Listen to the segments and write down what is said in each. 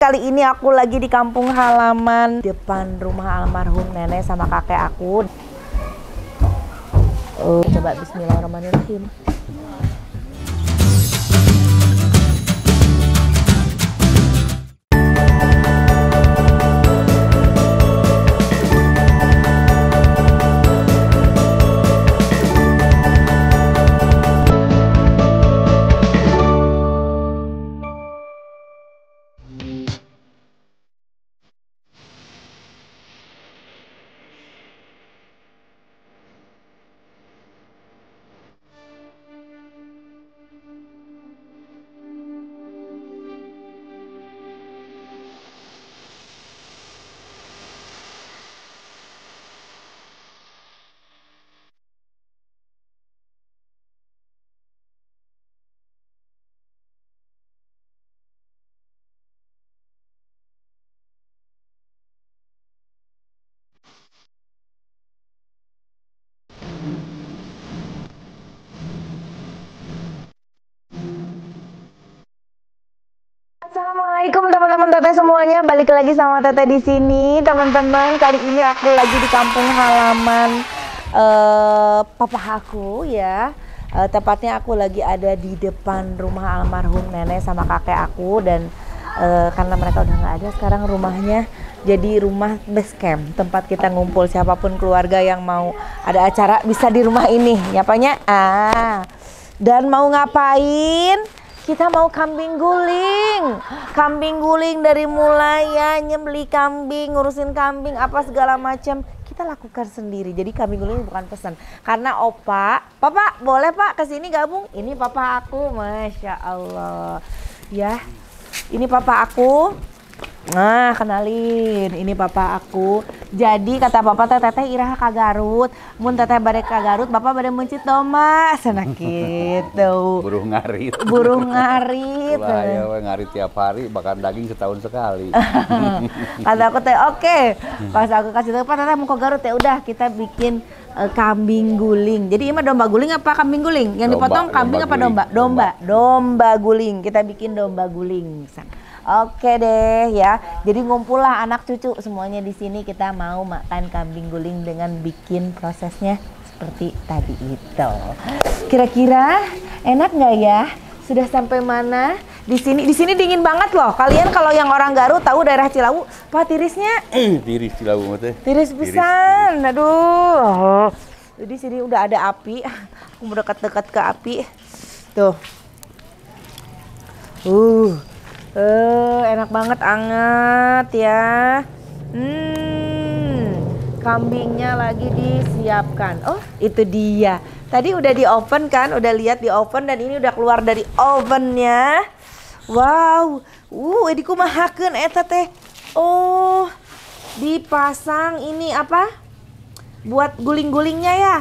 kali ini aku lagi di kampung halaman depan rumah almarhum nenek sama kakek aku. Coba bismillahirrahmanirrahim. Assalamualaikum teman-teman teteh semuanya, balik lagi sama teteh di sini teman-teman. Kali ini aku lagi di kampung halaman papa aku ya. Tepatnya aku lagi ada di depan rumah almarhum nenek sama kakek aku dan karena mereka udah nggak ada sekarang rumahnya jadi rumah base camp, tempat kita ngumpul siapapun keluarga yang mau ada acara bisa di rumah ini, nyapanya. Dan mau ngapain? Kita mau kambing guling. Kambing guling dari mulai ya nyembeli kambing, ngurusin kambing apa segala macam kita lakukan sendiri. Jadi kambing guling bukan pesan. Karena opa, papa boleh pak kesini gabung? Ini papa aku, masya Allah. Ya, ini papa aku. Nah, kenalin, ini papa aku. Jadi kata papa teteh iraha ka Garut, mun teteh bade ka Garut, bapak bade mencit domba, cenah kitu. Buruh ngarit. Buruh ngarit. Lah ya we ngarit tiap hari, makan daging setahun sekali. Kata aku teh oke. Pas aku kasih tahu Pak teteh mau ke Garut ya udah kita bikin kambing guling. Jadi ini mah domba guling apa kambing guling? Yang dipotong kambing apa domba? Domba guling. Kita bikin domba guling. Oke deh ya. Jadi ngumpullah anak cucu semuanya di sini, kita mau makan kambing guling dengan bikin prosesnya seperti tadi itu. Kira-kira enak nggak ya? Sudah sampai mana? Di sini dingin banget loh. Kalian kalau yang orang Garut tahu daerah Cilawu, Pak tirisnya? Tiris Cilawu teh. Tiris pisan. Aduh. Jadi sini udah ada api. Aku mau dekat-dekat ke api. Tuh. Enak banget, anget ya. Kambingnya lagi disiapkan. Oh, itu dia. Tadi udah di oven kan, udah lihat di oven dan ini udah keluar dari ovennya. Wow, di kumahakeun eta teh. Oh, dipasang ini apa? Buat guling-gulingnya ya.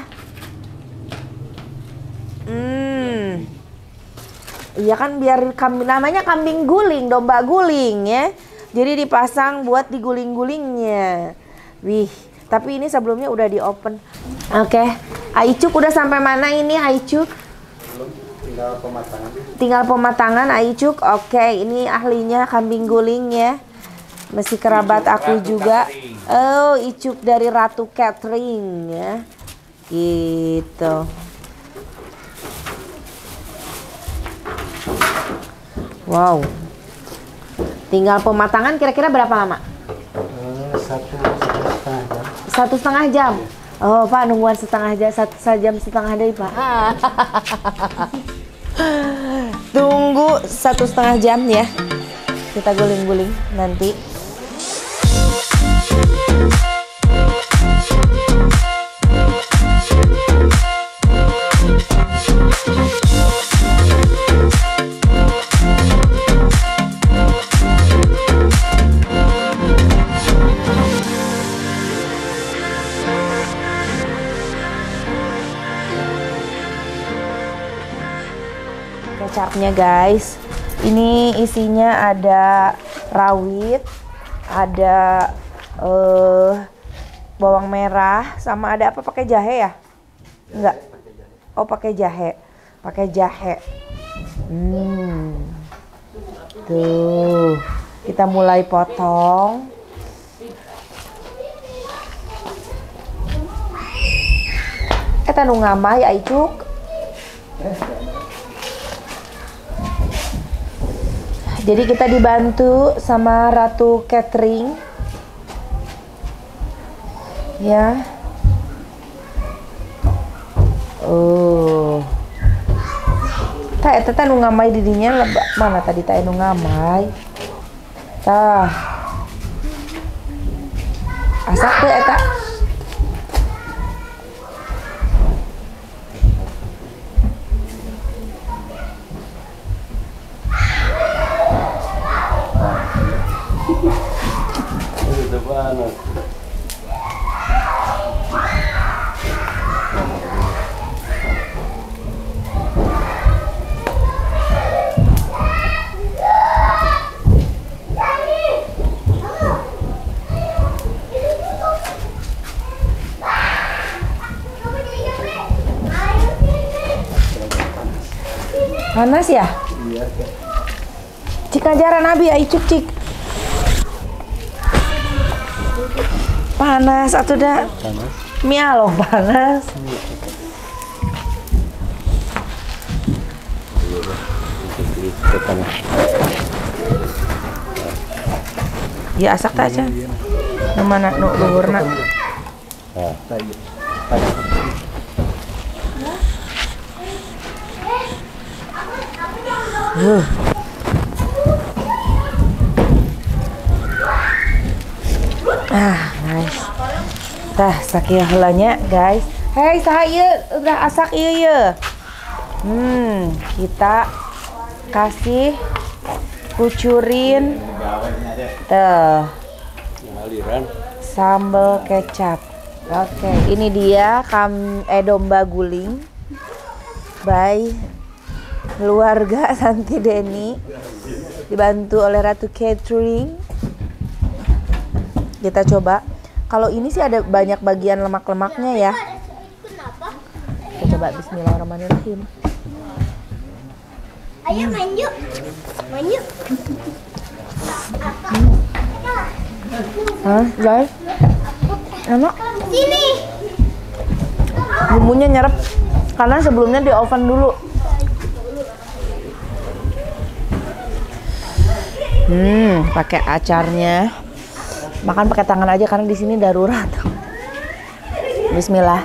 Iya kan biar namanya kambing guling, domba guling ya. Jadi dipasang buat diguling-gulingnya. Wih, tapi ini sebelumnya udah di open. Oke, Aicuk udah sampai mana ini Aicuk? Belum, tinggal pematangan. Tinggal pematangan Aicuk. Oke, ini ahlinya kambing guling ya. Masih kerabat aku juga. Oh, Icuk dari Ratu Catering ya. Gitu. Wow, tinggal pematangan kira-kira berapa lama? 1,5 jam. Oh Pak, nungguan setengah jam, 1,5 jam deh Pak. Tunggu 1,5 jam ya. Kita guling-guling nanti. Kecapnya guys, ini isinya ada rawit, ada bawang merah, sama ada apa, pakai jahe ya? Enggak. Oh pakai jahe. Tuh. Kita mulai potong. Eta nu ngamai Aicuk. Jadi kita dibantu sama Ratu Catering. Ya. Oh. Eta nu ngamai didinya mana tadi teh nu ngamai. Tah. Asak teh eta. Panas ya? Iya. Cik ajaran Abi, Aicuk cik. Panas atuh dah. Panas. Mia loh panas. Ya asak tak aja. Nu mana nu luhurna? Nice. Tah sakieu heulanya guys. Hei saha ieu udah asak ieu ye. Kita kasih kucurin sambal kecap. Oke, ini dia domba guling by keluarga Santi Deni dibantu oleh Ratu Catering. Kita coba. Kalau ini sih ada banyak bagian lemak-lemaknya ya. Kita coba bismillahirrahmanirrahim. Ayo main yuk. Main yuk. Guys. Enak. Sini. Bumbunya nyerep karena sebelumnya di oven dulu. Pakai acarnya. Makan pakai tangan aja karena di sini darurat. Bismillah.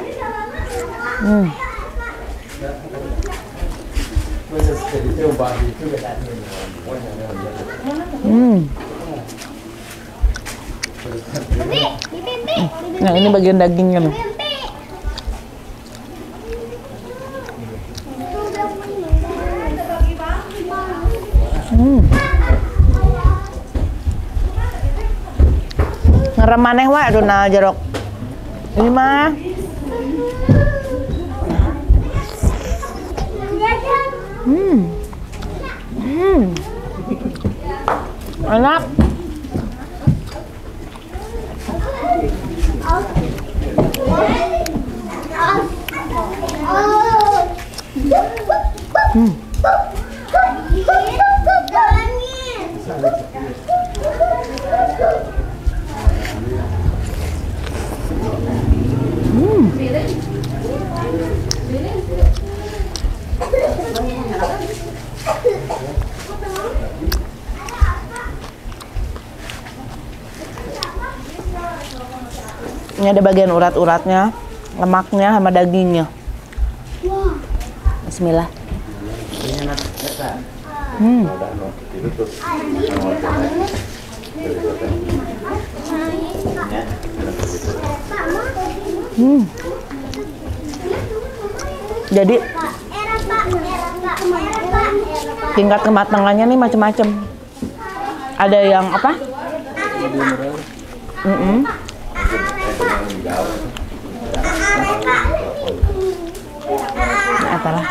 Nah ini bagian dagingnya nih. Ngerem maneh wae aduh nah jeruk. Ini mah. Enak. Ini ada bagian urat-uratnya, lemaknya sama dagingnya. Bismillah. Jadi tingkat kematangannya nih macam-macam. Ada yang apa? Nah, apalah.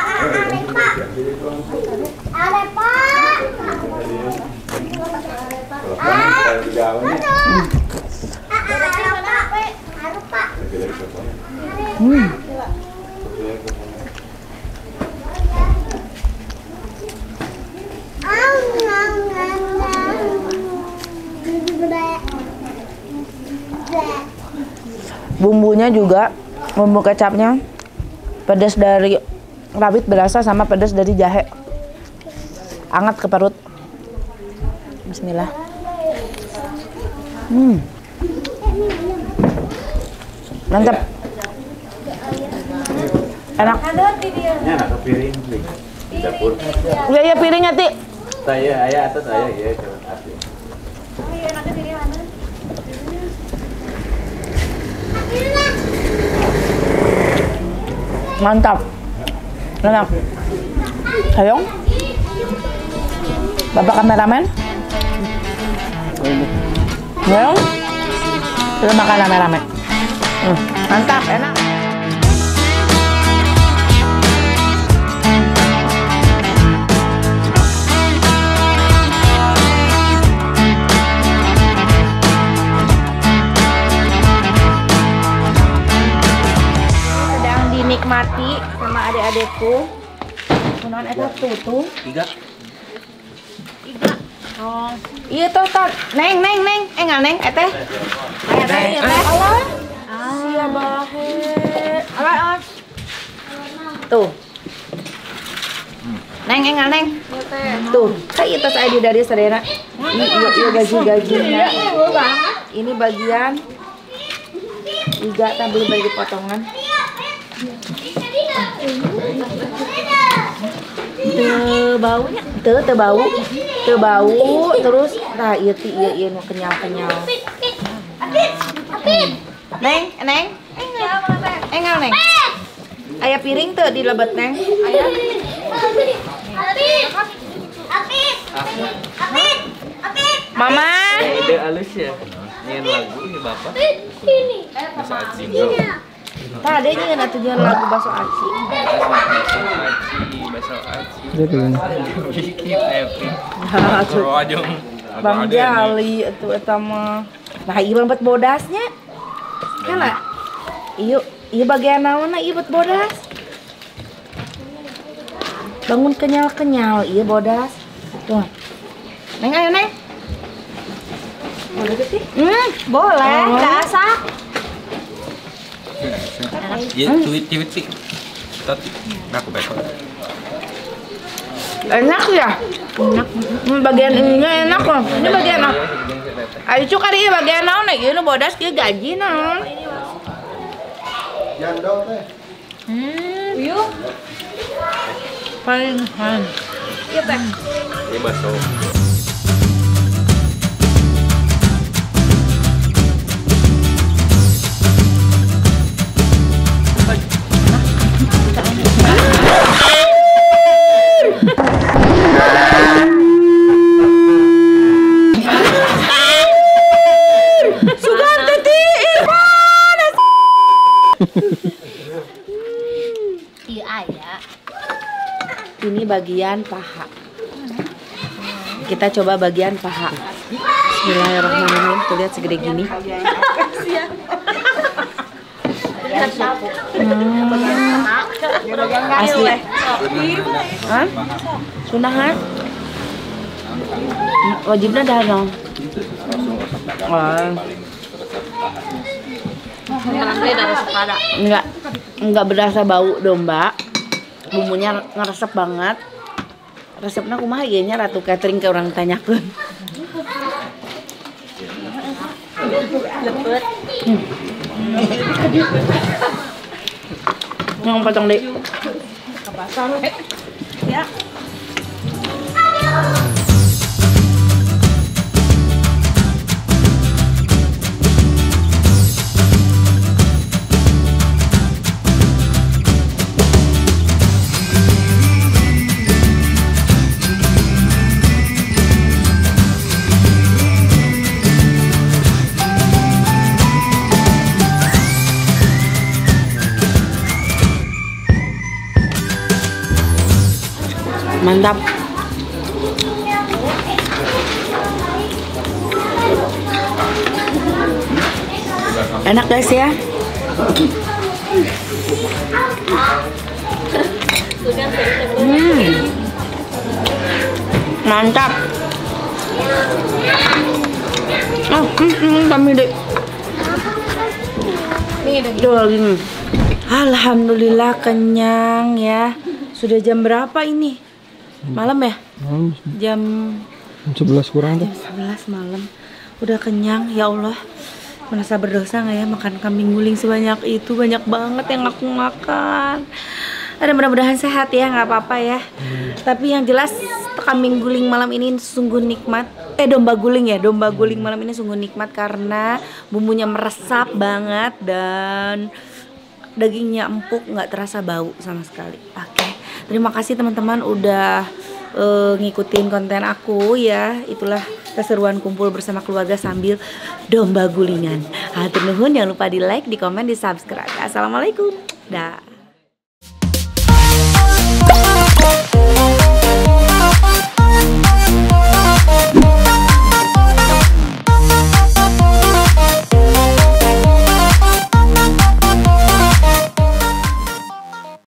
Bumbunya juga, bumbu kecapnya pedas dari rawit berasa sama pedas dari jahe. Anget ke perut. Bismillah. Mantap. Enak. Ya, nak ke piring di dapur. Ya piringnya, Ti. Saya ayah atas saya ya jangan kasih. Mantap. Enak. Ayo. Bapak kameramen. Ayo. Kita makan rame-rame. Mantap, enak. Sedang dinikmati sama adik-adikku. Kunaon eta tutu? 3. Oh. Iya tuh, Neng. Enggak, Neng, eteh. Eteh. Alah. Sia bahe. Alah. Tuh. Neng, enggak, Neng. Tuh, kayak itu saya di dari sadera. Iya gaji-gajinya. Ini bagian iga tampil bagi potongan. Baunya bau terus nah iya nu kenyal Neng enggak Neng aya piring teu di lebet Neng aya Mama ide halus ya nyanyiin lagu nih bapak saat single tadi nyanyiin tujuan lagu Baso Aci keep happy Bang Jali itu mah nah ieu bet bodasnya kan lah iya bagian naonna ieu bet bodas bangun kenyal iya bodas tuh Neng ayo Neng boleh sih boleh masak ya tweet tadi aku besok enak ya bagian ininya enak loh ini bagian apa ayo cuk kali ini bagian naon nih ini bodas dia gaji naon Jandol teh. yuk paling iya teh ini bakso ini bagian paha. Kita coba bagian paha. Bismillahirrahmanirrahim. Tuh lihat segede gini. Asli. Hah? Sundangan? Wajibnya dah dong. Enggak berasa bau domba. Bumbunya ngeresep banget. Resepnya kumaha ieu nya Ratu Catering ke orang tanyakeun. Lepet. Yang potong deh. Ke pasar ya. Mantap. Enak guys ya. Mantap. Kami deh. Ini. Alhamdulillah kenyang ya. Sudah jam berapa ini? Malam ya? Jam 11 kurang tuh. Jam 11 malam. Udah kenyang, ya Allah. Merasa berdosa nggak ya makan kambing guling sebanyak itu? Banyak banget yang aku makan. Ada mudah-mudahan sehat ya, nggak apa-apa ya. Tapi yang jelas kambing guling malam ini sungguh nikmat. Domba guling ya, domba guling malam ini sungguh nikmat karena bumbunya meresap banget dan dagingnya empuk, nggak terasa bau sama sekali. Oke, terima kasih teman-teman udah ngikutin konten aku ya. Itulah keseruan kumpul bersama keluarga sambil domba gulingan. Hatur nuhun, jangan lupa di like, di komen, di subscribe. Assalamualaikum. Dah.